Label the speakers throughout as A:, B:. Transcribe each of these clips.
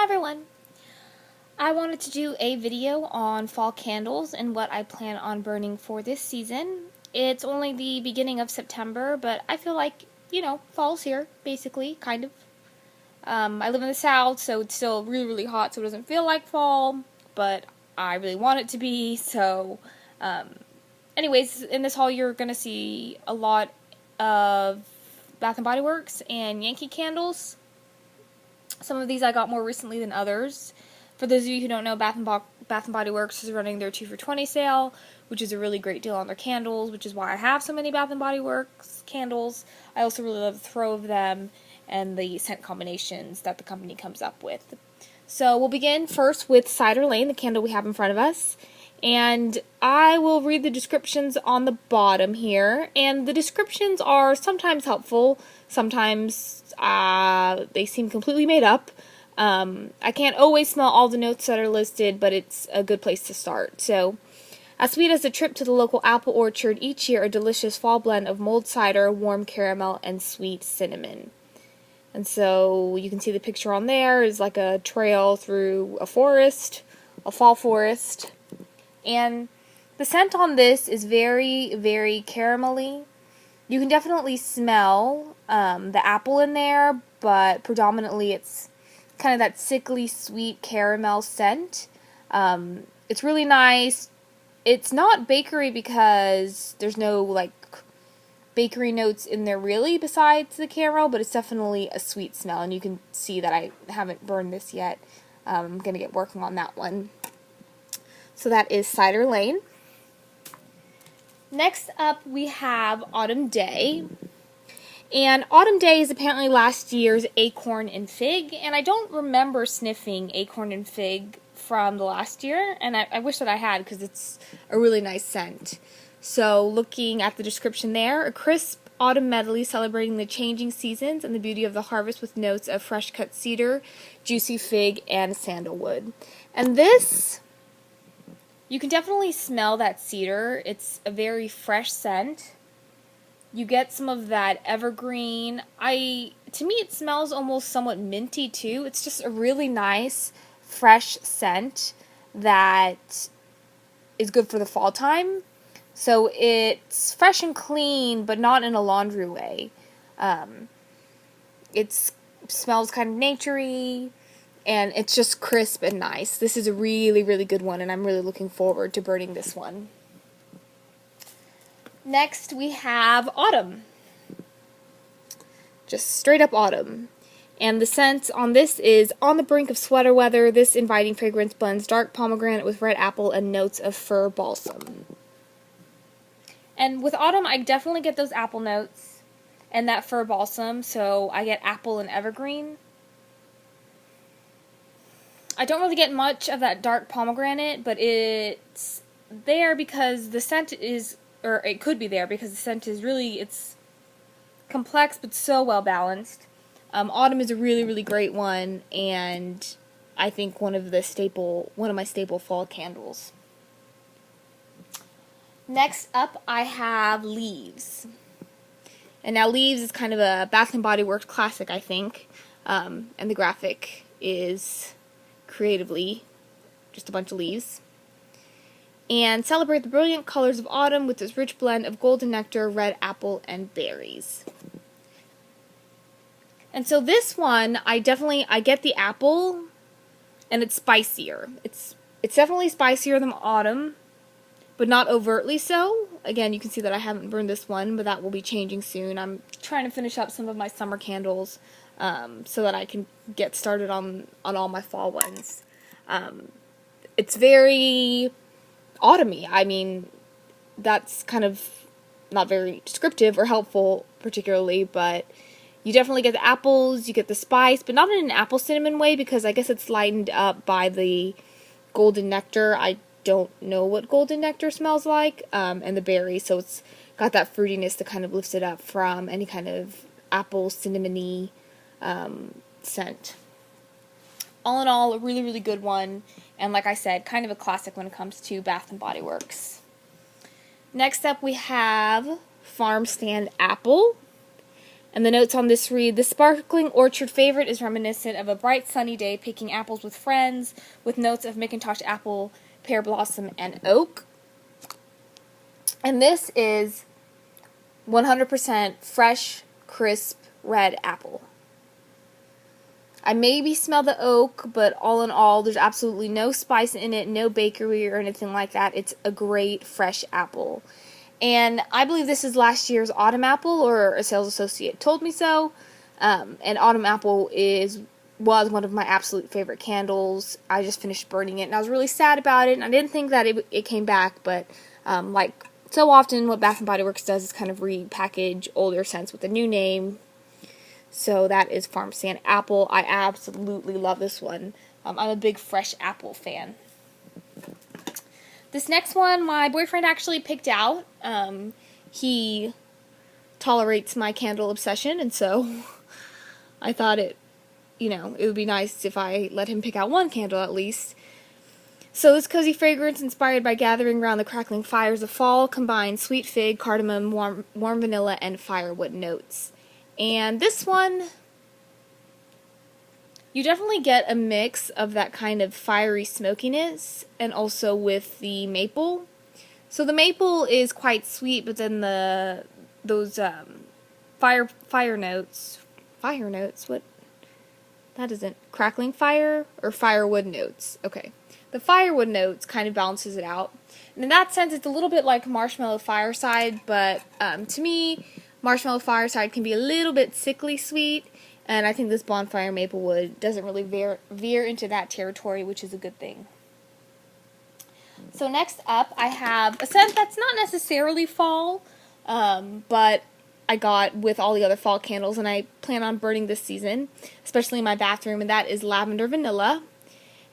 A: Hi everyone! I wanted to do a video on fall candles and what I plan on burning for this season. It's only the beginning of September, but I feel like, fall's here, basically, kind of. I live in the south, so it's still really, really hot, so it doesn't feel like fall, but I really want it to be, so, anyways, in this haul you're going to see a lot of Bath & Body Works and Yankee candles. Some of these I got more recently than others. For those of you who don't know, Bath & Body Works is running their 2 for $20 sale, which is a really great deal on their candles, which is why I have so many Bath & Body Works candles. I also really love the throw of them and the scent combinations that the company comes up with. So we'll begin first with Cider Lane, the candle we have in front of us. And I will read the descriptions on the bottom here, and the descriptions are sometimes helpful, sometimes they seem completely made up. I can't always smell all the notes that are listed, but it's a good place to start. So, as sweet as a trip to the local apple orchard, each year a delicious fall blend of mulled cider, warm caramel, and sweet cinnamon. And so you can see the picture on there is like a trail through a forest, a fall forest. And the scent on this is very, very caramelly. You can definitely smell the apple in there, but predominantly it's kind of that sickly sweet caramel scent. It's really nice. It's not bakery because there's no bakery notes in there really besides the caramel, but it's definitely a sweet smell, and you can see that I haven't burned this yet. I'm going to get working on that one. So that is Cider Lane. Next up we have Autumn Day. And Autumn Day is apparently last year's Acorn and Fig, and I don't remember sniffing Acorn and Fig from the last year, and I wish that I had because it's a really nice scent. So looking at the description there, a crisp autumn medley celebrating the changing seasons and the beauty of the harvest with notes of fresh cut cedar, juicy fig, and sandalwood. And this, you can definitely smell that cedar. It's a very fresh scent. You get some of that evergreen. To me, it smells almost somewhat minty too. It's just a really nice, fresh scent that is good for the fall time. So it's fresh and clean, but not in a laundry way. It smells kind of naturey, and it's just crisp and nice. This is a really, really good one, and I'm really looking forward to burning this one. Next, we have Autumn. Just straight up autumn. And the scent on this is on the brink of sweater weather. This inviting fragrance blends dark pomegranate with red apple and notes of fir balsam. And with autumn, I definitely get those apple notes and that fir balsam, so I get apple and evergreen. I don't really get much of that dark pomegranate, but it's there because the scent is, or it could be there because the scent is really, it's complex but so well balanced. Autumn is a really, really great one, and I think one of my staple fall candles. Next up, I have Leaves. And now Leaves is kind of a Bath & Body Works classic, I think. And the graphic is creatively just a bunch of leaves. And celebrate the brilliant colors of autumn with this rich blend of golden nectar, red apple, and berries. And so this one, I get the apple, and it's spicier. It's definitely spicier than autumn, but not overtly so. Again, you can see that I haven't burned this one, but that will be changing soon. I'm trying to finish up some of my summer candles so that I can get started on all my fall ones. It's very autumny. I mean, that's kind of not very descriptive or helpful particularly, but you definitely get the apples, you get the spice, but not in an apple cinnamon way because I guess it's lightened up by the golden nectar. I don't know what golden nectar smells like, and the berries, so it's got that fruitiness that kind of lifts it up from any kind of apple cinnamony scent. All in all, a really, really good one, and like I said, kind of a classic when it comes to Bath & Body Works. Next up we have Farm Stand Apple, And the notes on this read, the sparkling orchard favorite is reminiscent of a bright sunny day picking apples with friends, with notes of McIntosh apple, pear blossom, and oak. And this is 100% fresh, crisp, red apple. I maybe smell the oak, but all in all, there's absolutely no spice in it, no bakery or anything like that. It's a great, fresh apple. And I believe this is last year's autumn apple, or a sales associate told me so. And autumn apple was one of my absolute favorite candles. I just finished burning it, and I was really sad about it. And I didn't think that it came back, but like so often, what Bath & Body Works does is kind of repackage older scents with a new name. So that is Farm Stand Apple. I absolutely love this one. I'm a big fresh apple fan. This next one, my boyfriend actually picked out. He tolerates my candle obsession, and so I thought it would be nice if I let him pick out one candle at least. So this cozy fragrance, inspired by gathering around the crackling fires of fall, combines sweet fig, cardamom, warm vanilla, and firewood notes. And this one, you definitely get a mix of that kind of fiery smokiness, and also with the maple. So the maple is quite sweet, but then those fire notes, what? That isn't crackling fire or firewood notes. Okay, the firewood notes kind of balances it out. And in that sense, it's a little bit like Marshmallow Fireside, but to me, Marshmallow Fireside can be a little bit sickly sweet. And I think this Bonfire Maplewood doesn't really veer into that territory, which is a good thing. So next up, I have a scent that's not necessarily fall, but I got with all the other fall candles, and I plan on burning this season, especially in my bathroom, and that is Lavender Vanilla.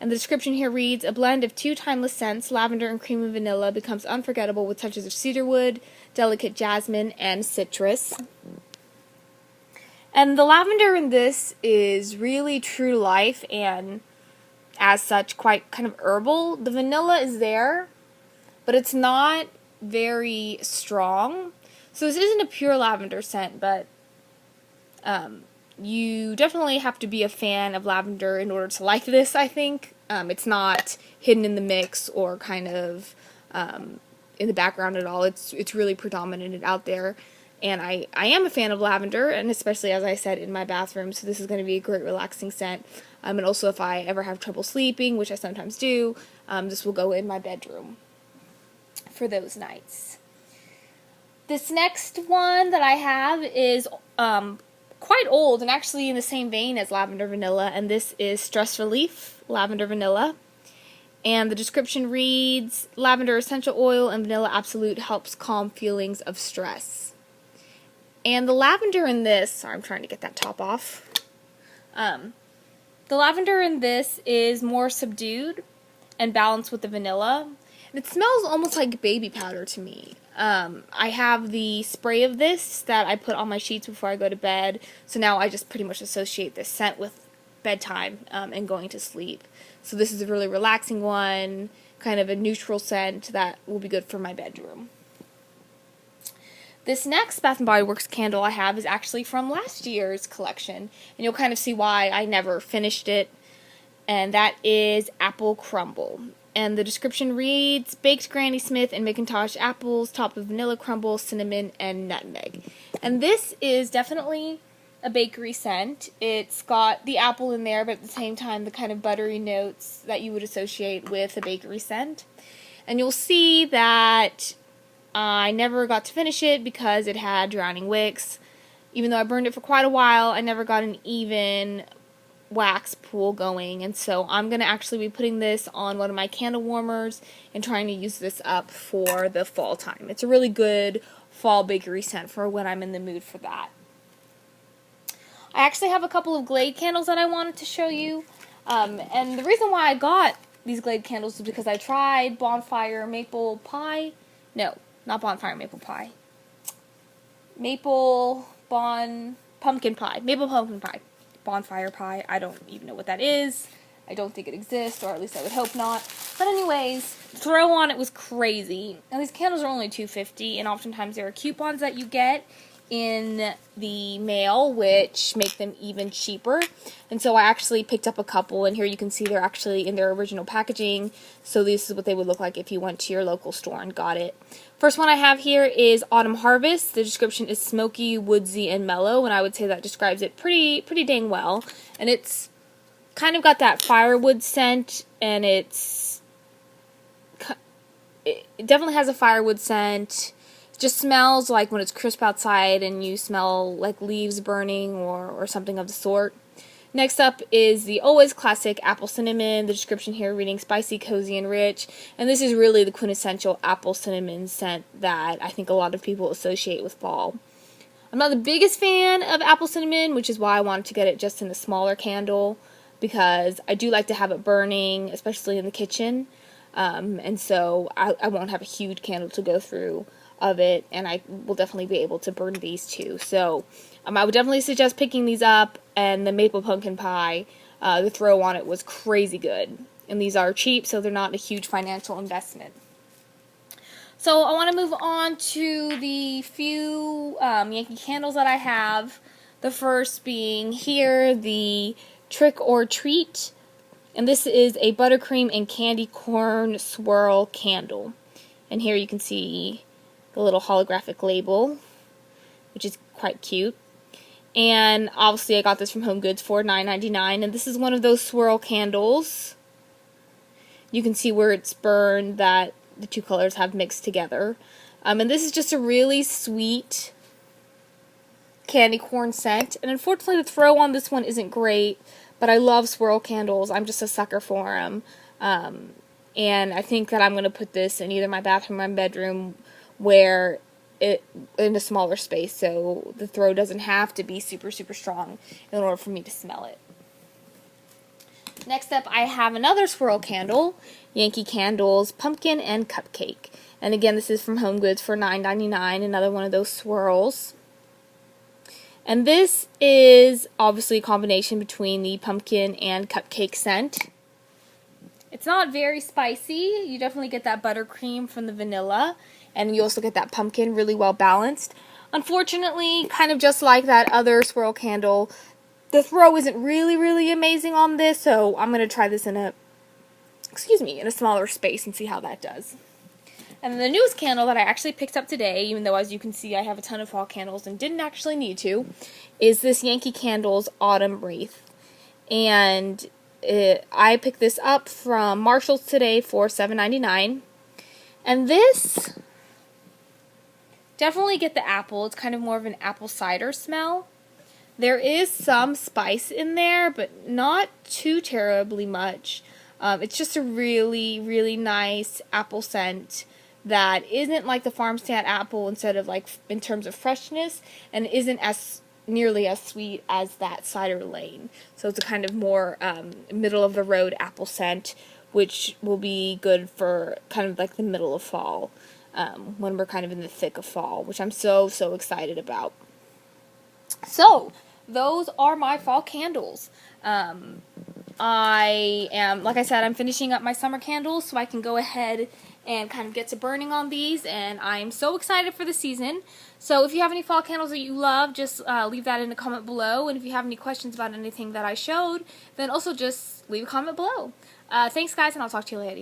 A: And the description here reads, a blend of two timeless scents, lavender and cream of vanilla, becomes unforgettable with touches of cedarwood, delicate jasmine, and citrus. And the lavender in this is really true to life and, as such, quite kind of herbal. The vanilla is there, but it's not very strong. So this isn't a pure lavender scent, but you definitely have to be a fan of lavender in order to like this, I think. It's not hidden in the mix or kind of in the background at all. It's really predominant and out there. And I am a fan of lavender, and especially, as I said, in my bathroom, so this is going to be a great relaxing scent. And also, if I ever have trouble sleeping, which I sometimes do, this will go in my bedroom for those nights. This next one that I have is quite old, and actually in the same vein as Lavender Vanilla, and this is Stress Relief Lavender Vanilla. And the description reads, lavender essential oil and vanilla absolute helps calm feelings of stress. And the lavender in this, sorry, I'm trying to get that top off. The lavender in this is more subdued and balanced with the vanilla. And it smells almost like baby powder to me. I have the spray of this that I put on my sheets before I go to bed. So now I just pretty much associate this scent with bedtime and going to sleep. So this is a really relaxing one, kind of a neutral scent that will be good for my bedroom. This next Bath & Body Works candle I have is actually from last year's collection, and you'll kind of see why I never finished it, and that is Apple Crumble. And the description reads, baked Granny Smith and McIntosh apples, topped with vanilla crumble, cinnamon, and nutmeg. And this is definitely a bakery scent. It's got the apple in there, but at the same time the kind of buttery notes that you would associate with a bakery scent. And you'll see that I never got to finish it because it had drowning wicks. Even though I burned it for quite a while, I never got an even wax pool going, and so I'm going to actually be putting this on one of my candle warmers and trying to use this up for the fall time. It's a really good fall bakery scent for when I'm in the mood for that. I actually have a couple of Glade candles that I wanted to show you, and the reason why I got these Glade candles is because I tried Bonfire Maple Pie. No, not Bonfire Maple Pie. Maple Pumpkin Pie. Maple Pumpkin Pie. Bonfire Pie. I don't even know what that is. I don't think it exists, or at least I would hope not. But anyways, the throw on it was crazy. And these candles are only $2.50, and oftentimes there are coupons that you get. in the mail, which make them even cheaper. And so I actually picked up a couple, and here you can see they're actually in their original packaging. So this is what they would look like if you went to your local store and got it. First one I have here is Autumn Harvest. The description is smoky, woodsy, and mellow, and I would say that describes it pretty dang well. And it's kind of got that firewood scent, and it definitely has a firewood scent. It just smells like when it's crisp outside and you smell like leaves burning or something of the sort. Next up is the always classic apple cinnamon. The description here reading spicy, cozy, and rich. And this is really the quintessential apple cinnamon scent that I think a lot of people associate with fall. I'm not the biggest fan of apple cinnamon, which is why I wanted to get it just in a smaller candle, because I do like to have it burning, especially in the kitchen. And so I won't have a huge candle to go through of it, and I will definitely be able to burn these too. So I would definitely suggest picking these up, and the maple pumpkin pie, the throw on it was crazy good. And these are cheap, so they're not a huge financial investment. So I want to move on to the few Yankee candles that I have. The first being here, the Trick or Treat. And this is a buttercream and candy corn swirl candle. And here you can see the little holographic label, which is quite cute. And obviously I got this from Home Goods for $9.99, and this is one of those swirl candles. You can see where it's burned that the two colors have mixed together. And this is just a really sweet candy corn scent. And unfortunately the throw on this one isn't great, but I love swirl candles. I'm just a sucker for them. And I think that I'm going to put this in either my bathroom or my bedroom, where it in a smaller space, so the throw doesn't have to be super strong in order for me to smell it. Next up, I have another swirl candle, Yankee Candles Pumpkin and Cupcake. And again, this is from Home Goods for $9.99, another one of those swirls. And this is obviously a combination between the pumpkin and cupcake scent. It's not very spicy. You definitely get that buttercream from the vanilla, and you also get that pumpkin really well balanced. Unfortunately, kind of just like that other swirl candle, the throw isn't really amazing on this, so I'm going to try this in a smaller space and see how that does. And then the newest candle that I actually picked up today, even though as you can see I have a ton of fall candles and didn't actually need to, is this Yankee Candles Autumn Wreath. And I picked this up from Marshall's today for $7.99. And this, definitely get the apple. It's kind of more of an apple cider smell. There is some spice in there, but not too terribly much. It's just a really nice apple scent that isn't like the farm stand apple instead of like in terms of freshness, and isn't as nearly as sweet as that Cider Lane. So it's a kind of more middle of the road apple scent, which will be good for kind of like the middle of fall, when we're kind of in the thick of fall, which I'm so excited about. So those are my fall candles. I am, like I said, I'm finishing up my summer candles so I can go ahead and kind of get to burning on these, and I'm so excited for the season. So if you have any fall candles that you love, just leave that in a comment below, and if you have any questions about anything that I showed, then also just leave a comment below. Thanks guys, and I'll talk to you later.